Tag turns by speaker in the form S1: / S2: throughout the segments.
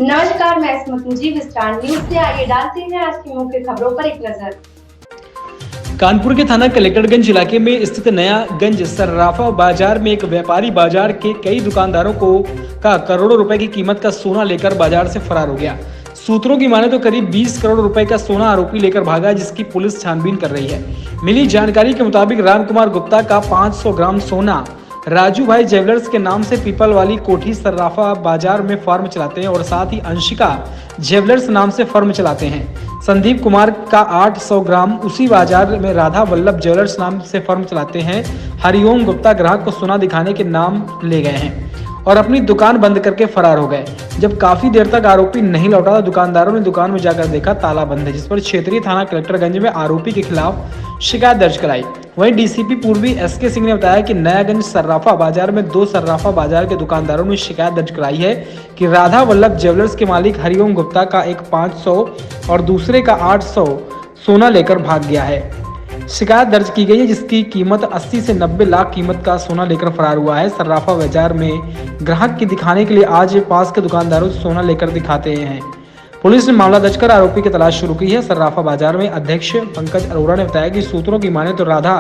S1: नमस्कार, मैं स्मृति मुझे विस्तार न्यूज से आइए डालते हैं आज की मुख्य खबरों पर एक नजर।
S2: कानपुर के थाना कलेक्टरगंज इलाके में स्थित नया गंज सर्राफा बाजार में एक व्यापारी बाजार के कई दुकानदारों का करोड़ों रुपए की कीमत का सोना लेकर बाजार से फरार हो गया। सूत्रों की माने तो करीब 20 करोड़ रुपए का सोना आरोपी लेकर भागा, जिसकी पुलिस छानबीन कर रही है। मिली जानकारी के मुताबिक रामकुमार गुप्ता का 500 ग्राम सोना राजू भाई ज्वेलर्स के नाम से पीपल वाली कोठी सर्राफा बाजार में फर्म चलाते हैं और साथ ही अंशिका ज्वेलर्स नाम से फर्म चलाते हैं। संदीप कुमार का 800 ग्राम उसी बाजार में राधा वल्लभ ज्वेलर्स नाम से फर्म चलाते हैं। हरिओम गुप्ता ग्राहक को सोना दिखाने के नाम ले गए हैं और अपनी दुकान बंद करके फरार हो गए। जब काफी देर तक आरोपी नहीं लौटा तो दुकानदारों ने दुकान में जाकर देखा ताला बंद है, जिस पर क्षेत्रीय थाना कलेक्टरगंज में आरोपी के खिलाफ शिकायत दर्ज कराई। वहीं डीसीपी पूर्वी एसके सिंह ने बताया कि नयागंज सर्राफा बाजार में 2 सर्राफा बाजार के दुकानदारों ने शिकायत दर्ज कराई है कि राधा वल्लभ ज्वेलर्स के मालिक हरिओम गुप्ता का एक 500 और दूसरे का 800 सोना लेकर भाग गया है। शिकायत दर्ज की गई है, जिसकी कीमत 80 से 90 लाख कीमत का सोना लेकर फरार हुआ है। सर्राफा बाजार में ग्राहक की दिखाने के लिए आज पास के दुकानदारों से सोना लेकर दिखाते हैं। पुलिस ने मामला दर्ज कर आरोपी की तलाश शुरू की है। सर्राफा बाजार में अध्यक्ष पंकज अरोड़ा ने बताया कि सूत्रों की माने तो राधा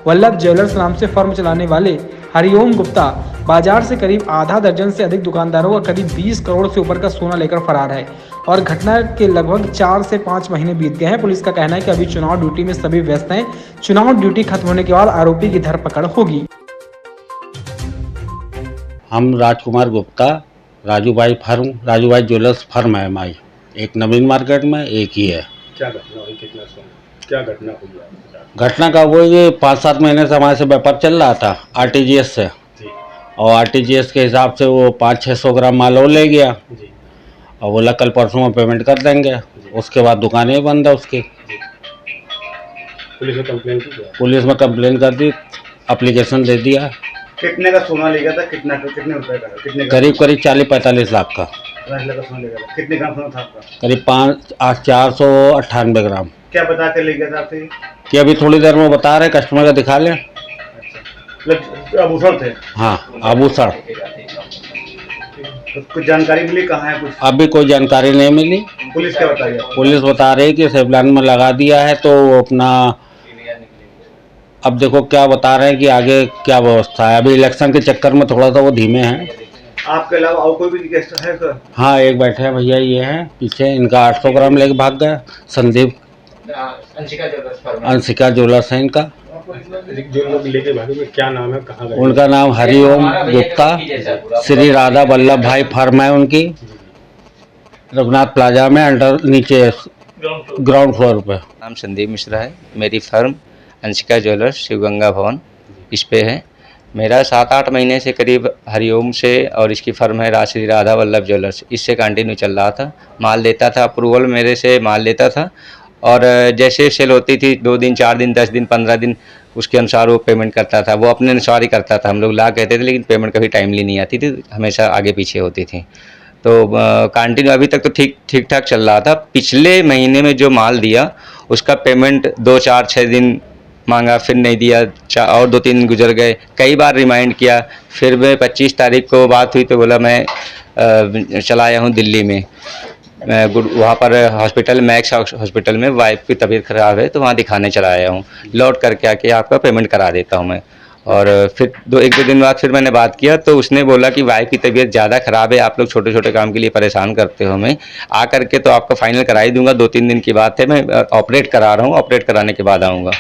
S2: वल्लभ ज्वेलर्स नाम से फर्म चलाने वाले हरिओम गुप्ता बाजार से करीब आधा दर्जन से अधिक दुकानदारों का करीब 20 करोड़ से ऊपर का सोना लेकर फरार है और घटना के लगभग 4 से 5 महीने बीत गए हैं। पुलिस का कहना है कि अभी चुनाव ड्यूटी में सभी व्यस्त हैं। चुनाव ड्यूटी खत्म होने के बाद आरोपी की धरपकड़ होगी।
S3: हम राजकुमार गुप्ता, राजू भाई ज्वेलर्स फर्म है हमारी, एक नवीन मार्केट में एक ही है।
S4: क्या घटना हुई, कितना सोना, क्या घटना हुई?
S3: घटना का वो ये 5-7 महीने से हमारे से व्यापार चल रहा था आरटीजीएस से, और आरटीजीएस के हिसाब से वो 500-600 ग्राम माल और ले गया और बोला कल परसों में पेमेंट कर देंगे। उसके बाद दुकानें बंद है उसकी।
S4: पुलिस में कंप्लेन की?
S3: पुलिस में कंप्लेन कर दी, एप्लीकेशन दे दिया।
S4: कितने का सोना ले गया था? कितने रुपए का?
S3: करीब 40-45 लाख का।
S4: 50 लाख का सोना ले गया था। कितने ग्राम सोना था आपका?
S3: करीब 498 ग्राम।
S4: क्या बता के ले गया था आपसे?
S3: कि अभी थोड़ी देर में बता रहे, कस्टमर का दिखा लें।
S4: अच्छा, आभूषण थे?
S3: हाँ, आभूषण।
S4: तो कुछ जानकारी मिली कहाँ है? कुछ
S3: अभी कोई जानकारी नहीं मिली।
S4: पुलिस क्या बता रही है?
S3: पुलिस बता रही कि सेवलान में लगा दिया है, तो अपना अब देखो क्या बता रहे हैं कि आगे क्या व्यवस्था है। अभी इलेक्शन के चक्कर में थोड़ा सा वो धीमे हैं।
S4: आपके अलावा और कोई भी गेस्ट है सर?
S3: हाँ, एक बैठे हैं भैया, ये हैं पीछे, इनका 800 ग्राम लेके भाग गया। संदीप अंशिका ज्वेलर्स है इनका।
S4: जो लोग लेके भागे में क्या नाम है, कहाँ गए?
S3: उनका नाम हरिओम गुप्ता, श्री राधा वल्लभ भाई फर्म है उनकी, रघुनाथ प्लाजा में अंडर नीचे ग्राउंड फ्लोर पे।
S5: नाम संदीप मिश्रा है। मेरी फर्म अंशिका ज्वेलर्स शिवगंगा भवन इस पे है। मेरा 7-8 महीने से करीब हरिओम से और इसकी फर्म है श्री राधा वल्लभ ज्वेलर्स, इससे कंटिन्यू चल रहा था। माल लेता था, अप्रूवल मेरे से माल लेता था और जैसे सेल होती थी 2 दिन 4 दिन 10 दिन 15 दिन उसके अनुसार वो पेमेंट करता था। वो अपने अनुसार ही करता था। हम लोग ला कहते थे, लेकिन पेमेंट कभी टाइमली नहीं आती थी, हमेशा आगे पीछे होती थी। तो कंटिन्यू अभी तक तो ठीक ठाक चल रहा था। पिछले महीने में जो माल दिया उसका पेमेंट 2, 4, 6 दिन मांगा, फिर नहीं दिया, और 2-3 दिन गुजर गए। कई बार रिमाइंड किया, फिर मैं 25 तारीख को बात हुई तो बोला मैं चला आया हूँ दिल्ली में, वहाँ पर हॉस्पिटल मैक्स हॉस्पिटल में वाइफ की तबीयत ख़राब है तो वहाँ दिखाने चला आया हूँ। लौट करके आके आपका पेमेंट करा देता हूँ मैं। और फिर 1-2 दिन बाद फिर मैंने बात किया तो उसने बोला कि वाइफ की तबीयत ज़्यादा ख़राब है, आप लोग छोटे छोटे काम के लिए परेशान करते हो हमें, आ करके तो आपका फाइनल करा ही दूंगा। 2-3 दिन की बात है, मैं ऑपरेट करा रहा हूँ, ऑपरेट कराने के बाद आऊँगा।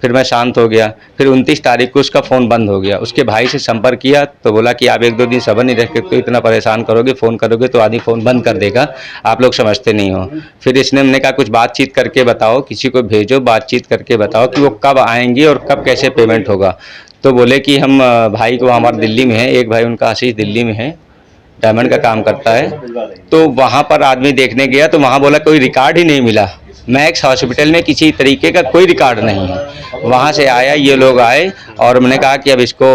S5: फिर मैं शांत हो गया। फिर 29 तारीख को उसका फ़ोन बंद हो गया। उसके भाई से संपर्क किया तो बोला कि आप 1-2 दिन सब्र नहीं रख सकते, इतना परेशान करोगे, फ़ोन करोगे तो आदमी फ़ोन बंद कर देगा, आप लोग समझते नहीं हो। फिर इसने हमने कहा कुछ बातचीत करके बताओ, किसी को भेजो, बातचीत करके बताओ कि वो कब आएंगे और कब कैसे पेमेंट होगा। तो बोले कि हम भाई को, हमारे दिल्ली में है, एक भाई उनका आशीष दिल्ली में है, डायमंड का काम करता है, तो वहाँ पर आदमी देखने गया तो वहाँ बोला कोई रिकॉर्ड ही नहीं मिला। मैक्स हॉस्पिटल में किसी तरीके का कोई रिकॉर्ड नहीं है। वहाँ से आया, ये लोग आए और मैंने कहा कि अब इसको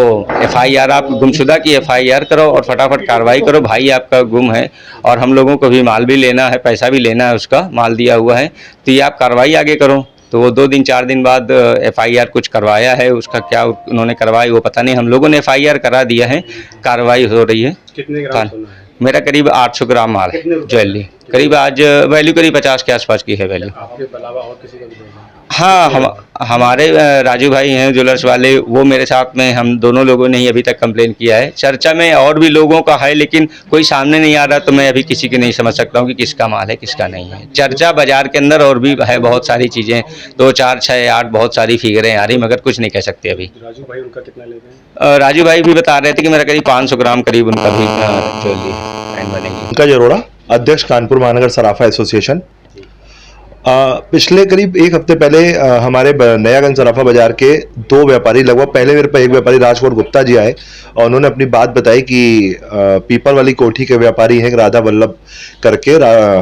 S5: FIR, आप गुमशुदा की FIR करो और फटाफट कार्रवाई करो, भाई आपका गुम है और हम लोगों को भी माल भी लेना है, पैसा भी लेना है, उसका माल दिया हुआ है, तो ये आप कार्रवाई आगे करो। तो वो 2 दिन 4 दिन बाद FIR कुछ करवाया है, उसका क्या उन्होंने करवाई वो पता नहीं। हम लोगों ने FIR करा दिया है, कार्रवाई हो रही है।
S4: कितने ग्राम सोना है?
S5: मेरा करीब 800 ग्राम माल है
S4: कितने रुपए?
S5: ज्वेलरी, करीब आज वैल्यू करीब 50 के आसपास की है वैल्यू।
S4: आपके अलावा और किसी का भी देना है?
S5: हाँ, हमारे राजू भाई हैं ज्वेलर्स वाले, वो मेरे साथ में, हम दोनों लोगों ने ही अभी तक कंप्लेन किया है। चर्चा में और भी लोगों का है, लेकिन कोई सामने नहीं आ रहा, तो मैं अभी किसी की नहीं समझ सकता हूँ कि किसका माल है किसका नहीं है। चर्चा बाजार के अंदर और भी है, बहुत सारी चीज़ें, 2, 4, 6, 8 बहुत सारी फिगरें आ रही, मगर कुछ नहीं कह सकते अभी।
S4: राजू भाई उनका कितना लेते हैं?
S5: राजू भाई भी बता रहे थे कि मेरा करीब 500 ग्राम करीब उनका भी ज्वेलरी बनेगी।
S6: पंकज अरोड़ा, अध्यक्ष कानपुर महानगर सराफा एसोसिएशन। पिछले करीब एक हफ्ते पहले हमारे नयागंज सराफा बाजार के 2 व्यापारी, लगभग पहले मेरे पास एक व्यापारी राजकुमार गुप्ता जी आए और उन्होंने अपनी बात बताई कि पीपल वाली कोठी के व्यापारी हैं राधा वल्लभ करके,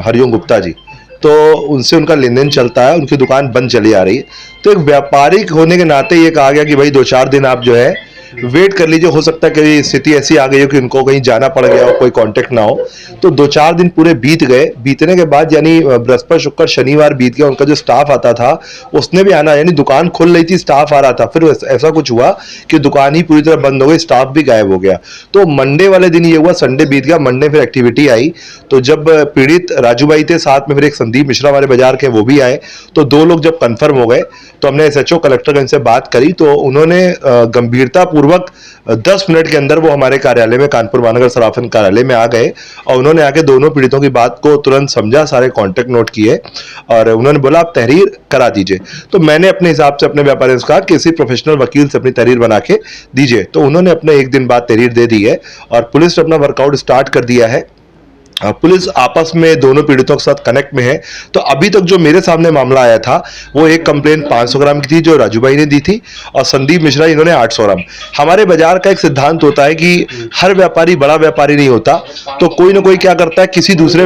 S6: हरिओम गुप्ता जी, तो उनसे उनका लेन देन चलता है, उनकी दुकान बंद चली आ रही है। तो एक व्यापारी होने के नाते ये कहा गया कि भाई 2-4 दिन आप जो है वेट कर लीजिए, हो सकता है कि स्थिति ऐसी आ गई हो कि उनको कहीं जाना पड़ गया हो, कोई कांटेक्ट ना हो। तो 2-4 दिन पूरे बीत गए। बीतने के बाद यानी बृहस्पति, शुक्र, शनिवार बीत गया, उनका जो स्टाफ आता था उसने भी आना, यानी दुकान खुल रही थी, स्टाफ आ रहा था, फिर ऐसा कुछ हुआ कि दुकान ही पूरी तरह बंद हो गई, स्टाफ भी गायब हो गया। तो मंडे वाले दिन ये हुआ, संडे बीत गया, मंडे फिर एक्टिविटी आई। तो जब पीड़ित राजू भाई थे, साथ में फिर एक संदीप मिश्रा हमारे बाजार के, वो भी आए। तो 2 लोग जब कन्फर्म हो गए तो हमने SHO कलेक्टरगंज से बात करी, तो उन्होंने गंभीरता पूर्वक 10 मिनट के अंदर वो हमारे कार्यालय में, कानपुर महानगर सराफा कार्यालय में आ गए और उन्होंने आके दोनों पीड़ितों की बात को तुरंत समझा, सारे कॉन्टेक्ट नोट किए और उन्होंने बोला आप तहरीर करा दीजिए। तो मैंने अपने हिसाब से अपने व्यापारियों से कहा किसी प्रोफेशनल वकील से अपनी तहरीर बना के दीजिए। तो उन्होंने अपने 1 दिन बाद तहरीर दे दी है और पुलिस ने अपना वर्कआउट स्टार्ट कर दिया है। पुलिस आपस में दोनों पीड़ितों के साथ कनेक्ट में है। तो अभी तक जो मेरे सामने मामला आया था वो एक कंप्लेंट 500 ग्राम की थी जो राजू भाई ने दी थी और संदीप मिश्रा इन्होंने 800 ग्राम। हमारे बाजार का एक सिद्धांत होता है कि हर व्यापारी बड़ा व्यापारी नहीं होता, तो कोई ना कोई क्या करता है, किसी दूसरे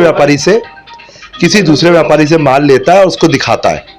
S6: व्यापारी से माल लेता है और उसको दिखाता है,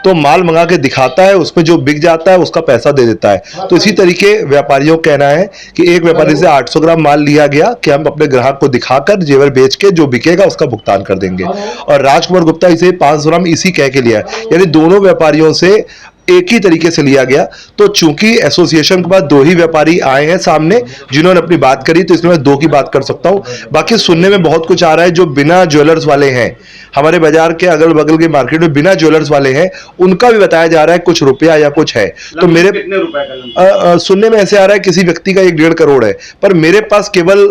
S6: तो माल मंगा के दिखाता है, उसमें जो बिक जाता है उसका पैसा दे देता है। तो इसी तरीके व्यापारियों का कहना है कि एक व्यापारी से 800 ग्राम माल लिया गया कि हम अपने ग्राहक को दिखाकर जेवर बेच के जो बिकेगा उसका भुगतान कर देंगे, और राजकुमार गुप्ता इसे 500 ग्राम इसी कह के लिया, यानी दोनों व्यापारियों से एक ही तरीके से लिया गया। तो चूंकि एसोसिएशन के बाद 2 ही व्यापारी आए हैं सामने जिन्होंने अपनी बात करी, तो इसमें मैं 2 की बात कर सकता हूं। बाकी सुनने में बहुत कुछ आ रहा है, जो बिना ज्वेलर्स वाले हैं हमारे बाजार के अगल बगल के मार्केट में बिना ज्वेलर्स वाले हैं, उनका भी बताया जा रहा है कुछ रुपया या कुछ है। तो मेरे
S4: कितने रुपए का
S6: सुनने में ऐसे आ रहा है किसी व्यक्ति का 1-1.5 करोड़ है, पर मेरे पास केवल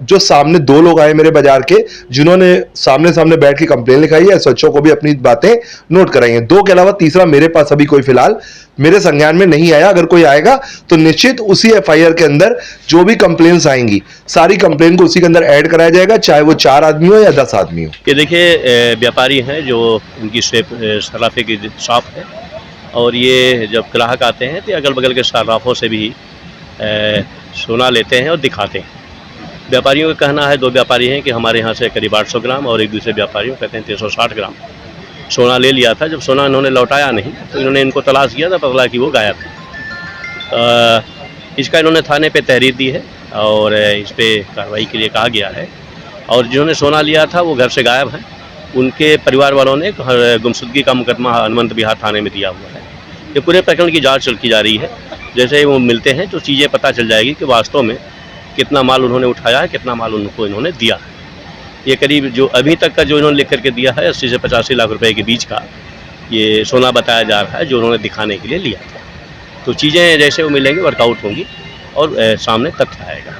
S6: जो सामने 2 लोग आए मेरे बाजार के जिन्होंने सामने सामने बैठ के कंप्लेन लिखाई है, SHO को भी अपनी बातें नोट कराई हैं। 2 के अलावा तीसरा मेरे पास अभी कोई फिलहाल मेरे संज्ञान में नहीं आया। अगर कोई आएगा तो निश्चित उसी FIR के अंदर जो भी कंप्लेंट्स आएंगी सारी कंप्लेन को उसी के अंदर ऐड कराया जाएगा, चाहे वो 4 आदमी हो या 10 आदमी हो।
S7: ये देखिए व्यापारी हैं जो उनकी सराफे की शॉप है, और ये जब ग्राहक आते हैं तो अगल बगल के सराफों से भी सोना लेते हैं और दिखाते हैं। व्यापारियों का कहना है, 2 व्यापारी हैं कि हमारे यहाँ से करीब 800 ग्राम और एक दूसरे व्यापारियों कहते हैं 360 ग्राम सोना ले लिया था। जब सोना इन्होंने लौटाया नहीं तो इन्होंने इनको तलाश किया था, पता लगा कि वो गायब है। इसका इन्होंने थाने पे तहरीर दी है और इस पर कार्रवाई के लिए कहा गया है, और जिन्होंने सोना लिया था वो घर से गायब हैं। उनके परिवार वालों ने गुमशुदगी का मुकदमा हनुमंत विहार थाने में दिया हुआ है। ये पूरे प्रकरण की जाँच की जा रही है। जैसे ही वो मिलते हैं तो चीज़ें पता चल जाएगी कि वास्तव में कितना माल उन्होंने उठाया है, कितना माल उनको इन्होंने दिया है। ये करीब जो अभी तक का जो इन्होंने लिख करके दिया है 80 से 85 लाख रुपए के बीच का ये सोना बताया जा रहा है जो उन्होंने दिखाने के लिए लिया था। तो चीज़ें जैसे वो मिलेंगी वर्कआउट होंगी और सामने तथ्य आएगा।